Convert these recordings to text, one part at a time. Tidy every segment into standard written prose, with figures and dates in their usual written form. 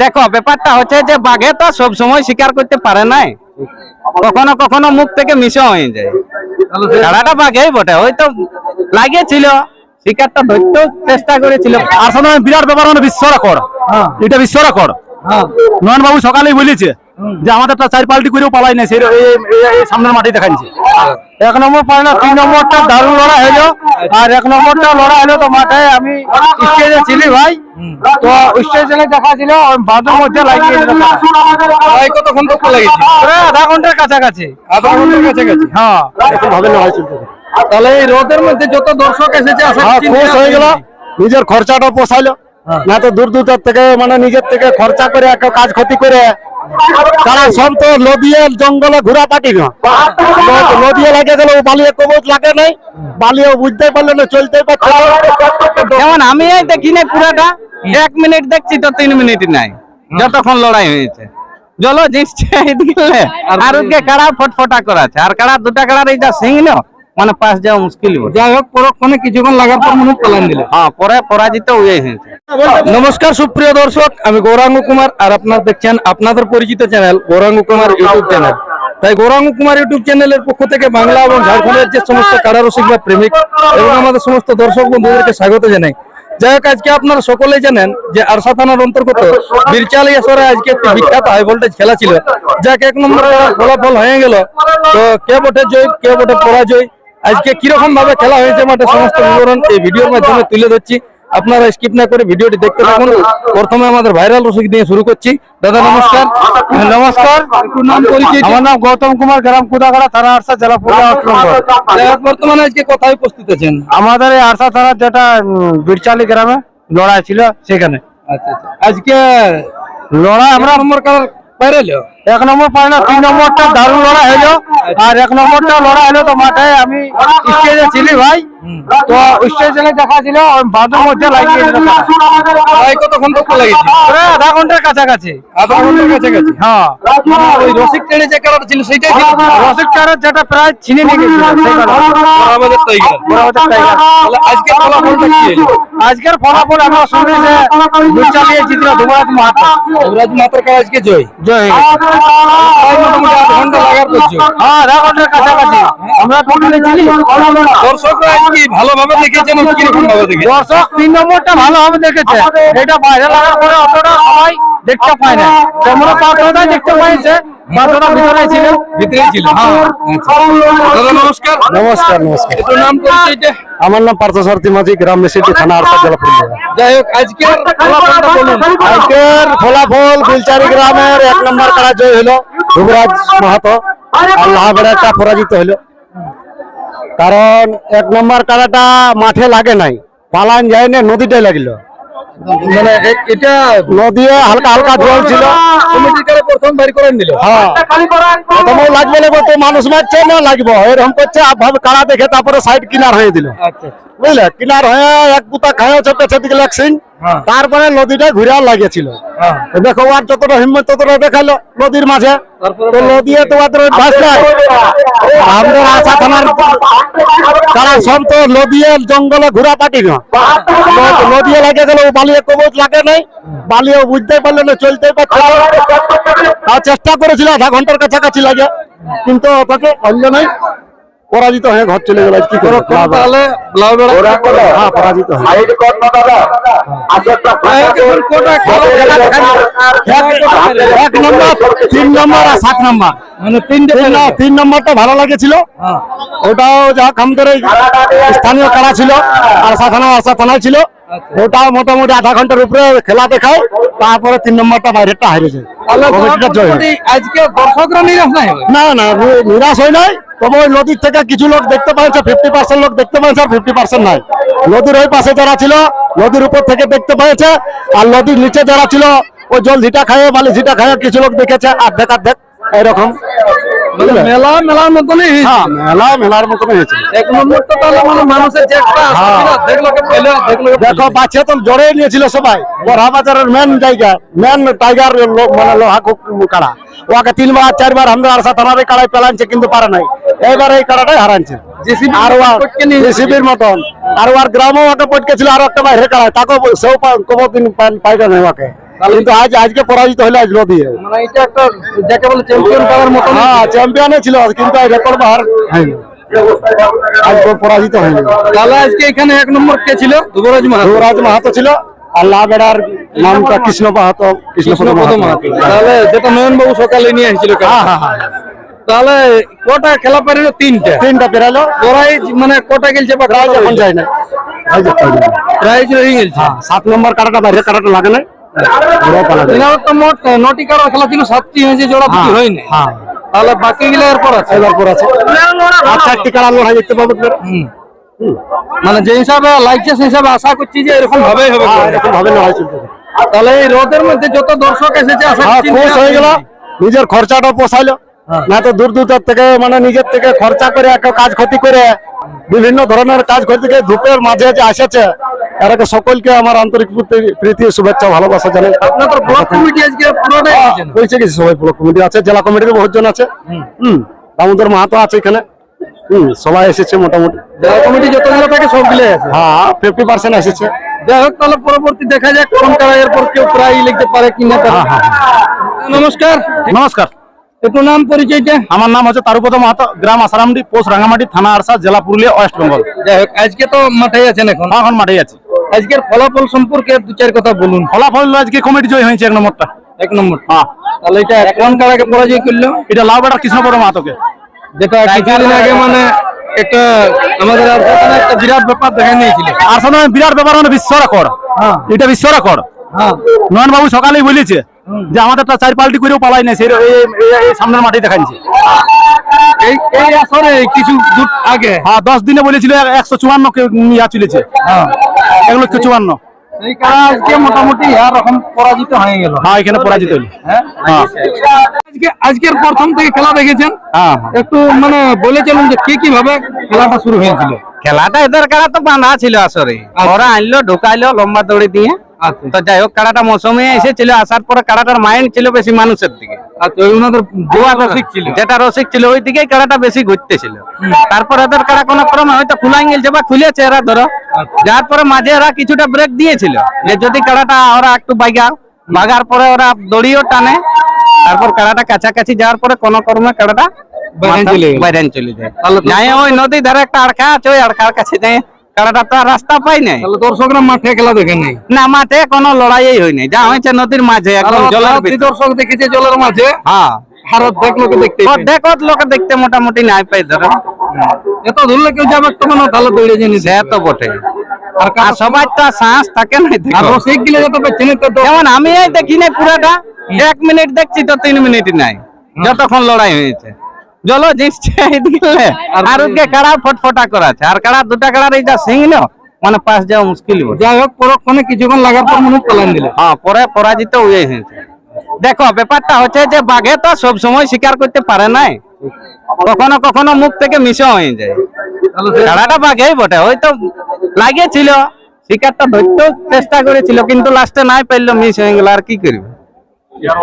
দেখো ব্যাপারটা হচ্ছে যে বাঘে তো সব সময় শিকার করতে পারে নাই, কখনো কখনো মুখ থেকে মিশে হয়ে যায়। কাড়াটা বাঘেই বটে, হয়তো লাগিয়েছিল, শিকারটা ধরতে চেষ্টা করেছিল। আসলে বিরাট ব্যাপার, মানে বিশ্ব রেকর্ড, এটা বিশ্ব রেকর্ড। নয়ন বাবু সকালেই বলেছে যে আমাদের 4 পাল্টি করেও পালাই না, সেই সামনের মাঠে দেখাচ্ছে। 1 নম্বর পায় না, 3 নম্বরটা দারুণ লড়াই হলো, আর 1 নম্বরটা লড়াই হলো তো মাঠে আমি স্টেজে ছিলি ভাই, তো স্টেজে দেখা ছিল বাঁধের মধ্যে লাগিয়ে কতক্ষণ তো লাগিয়েছিল? আধা ঘন্টার কাছাকাছি। হ্যাঁ, ভাবে লড়াই চলতে। তাহলে এই রোদের মধ্যে যত দর্শক এসেছে খুশ হয়ে গেল, নিজের খরচাটা পোষাইলো না, তো দূর দূর থেকে মানে নিজের থেকে খরচা করে একটা কাজ ক্ষতি করে। কারণ সব তো নদীয়ে জঙ্গলে ঘোরা পাটি না, নদীয়ে লাগে গেল, বালিয়ে কবচ লাগে নাই, বালিয়ে বুঝতে পারলে না, চলতে পারছে। যেমন আমি দেখি না পুরাটা, 1 মিনিট দেখছি তো 3 মিনিট নাই, যতক্ষণ লড়াই হয়েছে। জল জিতছে দিলে আর ওকে কাড়া ফটফটা করাছে, আর কাড়া দুটা কাড়ার এই যা সিংল মানে পাশ যাওয়া মুশকিল। যাই হোক পরক্ষণে কিছুক্ষণ লাগার পর মনে পালান দিল। হ্যাঁ, পরে পরাজিত হয়েছে। নমস্কার সুপ্রিয় দর্শক, আমি গৌরাঙ্গ কুমার, আর আপনারা দেখছেন আপনাদের পরিচিত channel Gauranga Kumar YouTube channel. তাই গৌরাঙ্গ কুমার ইউটিউব চ্যানেলের পক্ষ থেকে বাংলা এবং ঝাড়খণ্ডের যে সমস্ত কাড়া রসিক বা প্রেমিক এবং আমাদের সমস্ত দর্শক বন্ধুদেরকে স্বাগত জানাই। যাই হোক, আজকে আপনারা সকলেই জানেন যে আরসা থানার অন্তর্গত বীরচালিয়াসরে আজকে একটি বিখ্যাত হাই ভোল্টেজ খেলা ছিল, যাকে 1 নম্বর ফলাফল হয়ে গেল। তো কে বটে জয়, কে বটে পরাজয়, আজকে কিরকম ভাবে খেলা হয়েছে মাঠে সমস্ত বিবরণ এই ভিডিওর মাধ্যমে তুলে ধরছি। আপনারা স্কিপ না করে ভিডিওটি দেখতে থাকুন। প্রথমে আমাদের ভাইরাল রসিক দিয়ে শুরু করছি। দাদা নমস্কার। নমস্কার, নাম পরিচয়? আমার নাম গৌতম কুমার, গ্রাম কুদাগাড়া, থানা আরসা, জেলা পুরুলিয়া, 8 নম্বর। বর্তমানে আজকে কোথায় উপস্থিত আছেন? আমাদের এই আরসা থানার যেটা বীরচালি গ্রামে লড়াই ছিল সেখানে। আচ্ছা আচ্ছা, আজকে লড়াই আমরা নম্বর কার পাইল? 1 নম্বর পায় না, 3 নম্বরটা দারুণ লড়াই হলো, আর 1 নম্বরটা লড়াই হলো তো মাঠে আমি স্টেজে ছিলি ভাই, তো স্টেজে দেখা ছিল বাঁধের মধ্যে লাগিয়ে দিল। কতক্ষণ তো লাগিয়েছিল? আধা ঘন্টার কাছাকাছি। আধা ঘন্টার কাছাকাছি। হ্যাঁ, ওই রসিক ট্রেনে যে কালারটা ছিল সেইটাই ছিল? রসিক টারের যেটা প্রায় ছিনে নিয়ে গেছিল আমাদের টাইগার। আজকে ফলাফলটা কি হলো? আজকের ফলাফল আমরা শুনি যে চালিয়ে জিতল ধুমরাজ মাহাতো। ধুমরাজ মাহাতোর কাছে আজকে জয় জয়। মোটামুটি আধা ঘন্টা লাগার করছো? হ্যাঁ, আধা ঘন্টার কাছাকাছি। আমরা টোটালি ছিলি। দর্শকরা আজকে ভালোভাবে দেখেছেন, কিরকম ভাবে দেখেছেন? দর্শক 3 নম্বরটা ভালোভাবে দেখেছে, এটা বাইরে লাগার পরে অতটা সবাই দেখতে পায় না, তোমরা পাঁচটা দেখতে পাইছে, পাঁচটা ভিতরে ছিল। ভিতরেই ছিল। দাদা নমস্কার। নমস্কার। নমস্কার। একটু নাম পরিচয়টা? আমার নাম পার্থসারথী মাঝি, গ্রাম মেসিটি, থানা আরসা, জেলা পুরুলিয়া। যাই হোক, আজকের ফলাফলটা বলুন। আজকের ফলাফল বিলচারি গ্রামের 1 নম্বর কাড়া জয় হলো ধুমরাজ মাহাতো, আর লাহাবেড়াটা পরাজিত হলো। কারণ 1 নম্বর কাড়াটা মাঠে লাগে নাই, পালান যায় না, নদীটাই লাগিল। মানে এটা নদী হালকা হালকা জল ছিল, কমিটির প্রথম বাড়ি করে দিল। হ্যাঁ, প্রথমে লাগবে লাগবে তো মানুষ মারছে না, লাগবো এরকম করছে, ভাবে কাড়া দেখে তারপরে সাইড কিনার হয়ে দিল। আচ্ছা, বুঝলে, কিনার হয়ে এক বুতা খায় পেছে দিকে লাগছেন, তারপরে নদীটা ঘুরে লাগিয়েছিল। দেখো আর যতটা হিম্মত ততটা দেখালো নদীর মাঝে, তো নদী তো আমাদের আশা থানার তারা সব তো নদী জঙ্গলে ঘোরা পাটি না, নদী লাগে গেল, বালিয়ে কবচ লাগে নাই, বালিয়ে বুঝতে পারলে না, চলতে পারছে। তাও চেষ্টা করেছিল, আধা ঘন্টার কাছাকাছি লাগে, কিন্তু তাকে পারল নাই, পরাজিত হয়ে ঘর চলে গেল। কি করো তাহলে? হ্যাঁ, পরাজিত হয়। 1 নম্বর, 3 নম্বর আর 7 নম্বর, মানে 3 নম্বরটা ভালো লাগেছিল। ওটাও যা আমাদের স্থানীয় কাড়া ছিল, আরসা থানায় ছিল, ওটাও মোটামুটি আধা ঘন্টার উপরে খেলা দেখায়, তারপরে 3 নম্বরটা বাইরেটা হারিয়ে যায়। আজকে দর্শকরা নিরাশ নাই? না না, নিরাশ হয় নাই, তবে ওই নদীর থেকে কিছু লোক দেখতে পাচ্ছে, 50% লোক দেখতে পাচ্ছে, আর 50% নাই। নদীর ওই পাশে যারা ছিল নদীর উপর থেকে দেখতে পেয়েছে, আর নদীর নিচে যারা ছিল ওই জল ঝিটা খায়, বালি ঝিটা খায়, কিছু লোক দেখেছে, অর্ধেক এরকম। মেলার মতনই মেলার মতনই হয়েছে। 1 নম্বরটা তাহলে মানে মানুষের যে একটা দেখো বাচ্চা তো জড়ে নিয়েছিল সবাই, বড়া বাজারের মেন জায়গা, মেন টাইগার মানে লোহা কাড়া, ওকে 3 বার 4 বার আমরা আরসা থানার কাড়াই পেলানছে, কিন্তু পারে নাই। এবার এই কাড়াটাই হারানছে জেসিবির মতন। আর ওর গ্রামও ওকে পটকে ছিল, আর একটা বাইরে কাড়ায়, তাকে সেও কোনোদিন পাইবে না ওকে। কিন্তু আজকে পরাজিত হলো আজ নদিয়া। মানে এটা একটা যাকে বলে চ্যাম্পিয়ন পাওয়ার মতো। হ্যাঁ চ্যাম্পিয়নে ছিল কিন্তু রেকর্ড বাহার হয়নি, আজকে পরাজিত হয়নি। তাহলে আজকে এখানে 1 নম্বর কে ছিল? যুবরাজ মাহাতো। যুবরাজ মাহাতো ছিল আর লাভেড়ার নামটা কৃষ্ণ মাহাতো, কৃষ্ণপদ মাহাতো। তাহলে যেটা নয়নবাবু সকালে নিয়ে এসেছিল। হ্যাঁ। তাহলে কটা খেলা পারিল? তিনটা পেরালো। ওরাই মানে কটা গেলছে বা প্রাইজ এখন যায় না, প্রাইজ রয়ে গেছে। 7 নম্বর কাটাটা বাইরে কাটাটা লাগে না। এনার তো মোট 9টি কাড়া খেলা ছিল, 7টি হয়েছে, জোড়া দুটি হয়নি। তাহলে বাকি গুলো এরপর আছে। এরপর আছে 8-4টি কাড়া লড়াই দেখতে পাবো। মানে যে হিসাবে লাগছে সেই হিসাবে আশা করছি যে এরকম ভাবেই হবে। এরকম ভাবে লড়াই চলছে। তাহলে এই রোদের মধ্যে যত দর্শক এসেছে আশা করছি খুশ হয়ে গেল, নিজের খরচাটা পোষাইলো। না তো দূর দূর থেকে মানে নিজের থেকে খরচা করে একটা কাজ ক্ষতি করে বিভিন্ন ধরনের কাজ ক্ষতি করে ধূপের মাঝে যে আসেছে, এরাকে সকলকে আমার আন্তরিক প্রীতি শুভেচ্ছা ভালোবাসা জানাই। আপনাদের ব্লক কমিটি আজকে পুরোটাই এসেছেন? হয়েছে কিছু সবাই ব্লক কমিটি আছে, জেলা কমিটির বহুজন আছে, দামোদর মাহাতো আছে এখানে, সবাই এসেছে মোটামুটি। জেলা কমিটি যতগুলো থাকে সবগুলো আছে। হ্যাঁ 50% এসেছে। যাই হোক, তাহলে পরবর্তী দেখা যাক কোন কারা এরপর কেউ প্রায় লিখতে পারে কিনা। নমস্কার। নমস্কার, একটু নাম পরিচয়টা? আমার নাম হচ্ছে তারুপদ মাহাতো, গ্রাম আসারামডি, পোস্ট রাঙ্গামাটি, থানা আরসা, জেলা পুরুলিয়া, ওয়েস্ট বেঙ্গল। যাই হোক, আজকে তো মাঠে আছেন এখন? এখন মাঠে আছি। আজকের ফলাফল সম্পর্কে 2-4 কথা বলুন। ফলাফল আজকে কমিটি জয় হয়েছে 1 নম্বরটা। 1 নম্বর। তাহলে এটা কোন কারাকে পরাজয় করলো? এটা লাউবাড়া কৃষ্ণপদ মাহাতোকে, যেটা কিছুদিন আগে মানে একটা আমাদের আরসানে একটা বিরাট ব্যাপার দেখা নিয়েছিল। আরসানে বিরাট ব্যাপার, মানে বিশ্ব রেকর্ড। এটা বিশ্ব রেকর্ড। নয়ন বাবু সকালেই বলেছে যে আমাদেরটা 4 পাল্টি করেও পালাই না, সেই এই সামনের মাঠে দেখাচ্ছে। এই আসরে কিছু দূর আগে 10 দিনে বলেছিল 154 কে নিয়ে চলেছে। 154। এই কারণে আজকে মোটামুটি এরকম পরাজিত হয়ে গেল। এখানে পরাজিত হলো। আজকের প্রথম থেকে খেলা দেখেছেন? একটু মানে বলে চলুন যে কি ভাবে খেলাটা শুরু হয়েছিল। খেলাটা এদের কাড়া তো বাঁধা ছিল আসরে, ওরা আনলো ঢুকাইলো লম্বা দড়ি দিয়ে। তো যাই হোক, কাড়াটা মৌসুমে এসেছিল, আসার পরে কাড়াটার মাইন্ড ছিল বেশি মানুষের দিকে। ওনাদের জোয়া রসিক ছিল, যেটা রসিক ছিল ওই দিকেই কাড়াটা বেশি ঘুরতেছিল। তারপর এদের কাড়া কোনো ক্রমে হয়তো খুলাই গেছে বা খুলেছে এরা ধরো, যার পরে মাঝে এরা কিছুটা ব্রেক দিয়েছিল যে যদি কাড়াটা ওরা একটু বাগার পরে ওরা দড়িও টানে। তারপর কাড়াটা কাছাকাছি যাওয়ার পরে কোনো ক্রমে কাড়াটা বাইরে চলে যায়। যাই ওই নদীর ধারে একটা আড়খা আছে, ওই আড়খার কাছে যায় কাড়াটা তো আর রাস্তা পাই নাই। দর্শকরা মাঠে খেলা দেখে নাই? না, মাঠে কোনো লড়াই হয়নি, যা হয়েছে নদীর মাঝে একদম জলের ভিতর। দর্শক দেখেছে জলের মাঝে। হ্যাঁ, দেখতে লোকে দেখতে মোটামুটি নাই পাই ধরো। এত ধরলে কেউ যাবে তো মনে তাহলে দৌড়ে জানি সে তো বটে, আর সবাই তো সাহস থাকে না। রসিক গিলে যত পেছনে তো যেমন আমি এই দেখি নাই পুরাটা, 1 মিনিট দেখছি তো 3 মিনিট নাই, যতক্ষণ লড়াই হয়েছে। জলো জিতছে আর ওকে কাড়া ফটফটা করাছে, আর কাড়া দুটা কাড়ার এইটা সিংহ মানে পাশ যাওয়া মুশকিল। যাই হোক, পরক্ষণে কিছুক্ষণ লাগার পর মনে পালান দিল। পরে পরাজিত হয়েছে। দেখো ব্যাপারটা হচ্ছে যে বাঘে তো সব সময় শিকার করতে পারে নাই, কখনো কখনো মুখ থেকে মিশে হয়ে যায়। কাড়াটা বাঘেই বটে, হয়তো লাগিয়েছিল, শিকারটা ধরতেও চেষ্টা করেছিল, কিন্তু লাস্টে নাই পারলো, মিস হয়ে গেল। আর কি করবে,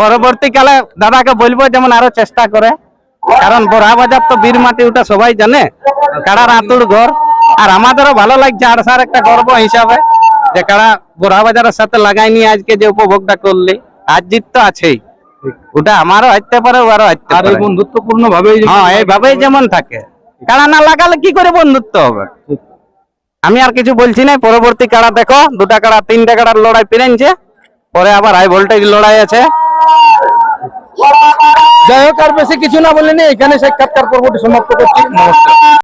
পরবর্তীকালে দাদাকে বলবো যেমন আরো চেষ্টা করে, কারণ বড়া বাজার তো বীর মাটি, ওটা সবাই জানে, কাড়ার আতুর ঘর। আর আমাদেরও ভালো লাগছে আরসার একটা গর্ব হিসাবে যে কাড়া বড়া বাজারের সাথে লাগাই নিয়ে আজকে যে উপভোগটা করলি, আজ জিত তো আছেই, ওটা আমারও হাঁটতে পারে, ওরও হাঁটতে পারে। বন্ধুত্বপূর্ণ ভাবেই এইভাবেই যেমন থাকে, কাড়া না লাগালে কি করে বন্ধুত্ব হবে। আমি আর কিছু বলছি না। পরবর্তী কাড়া দেখো, 2টা কাড়া 3টা কাড়ার লড়াই পেরেছে, পরে আবার হাই ভোল্টেজ লড়াই আছে। যাই হোক, আর বেশি কিছু না বলিনি, এখানে সাক্ষাৎকার পর্বটি সমাপ্ত করছি। নমস্কার।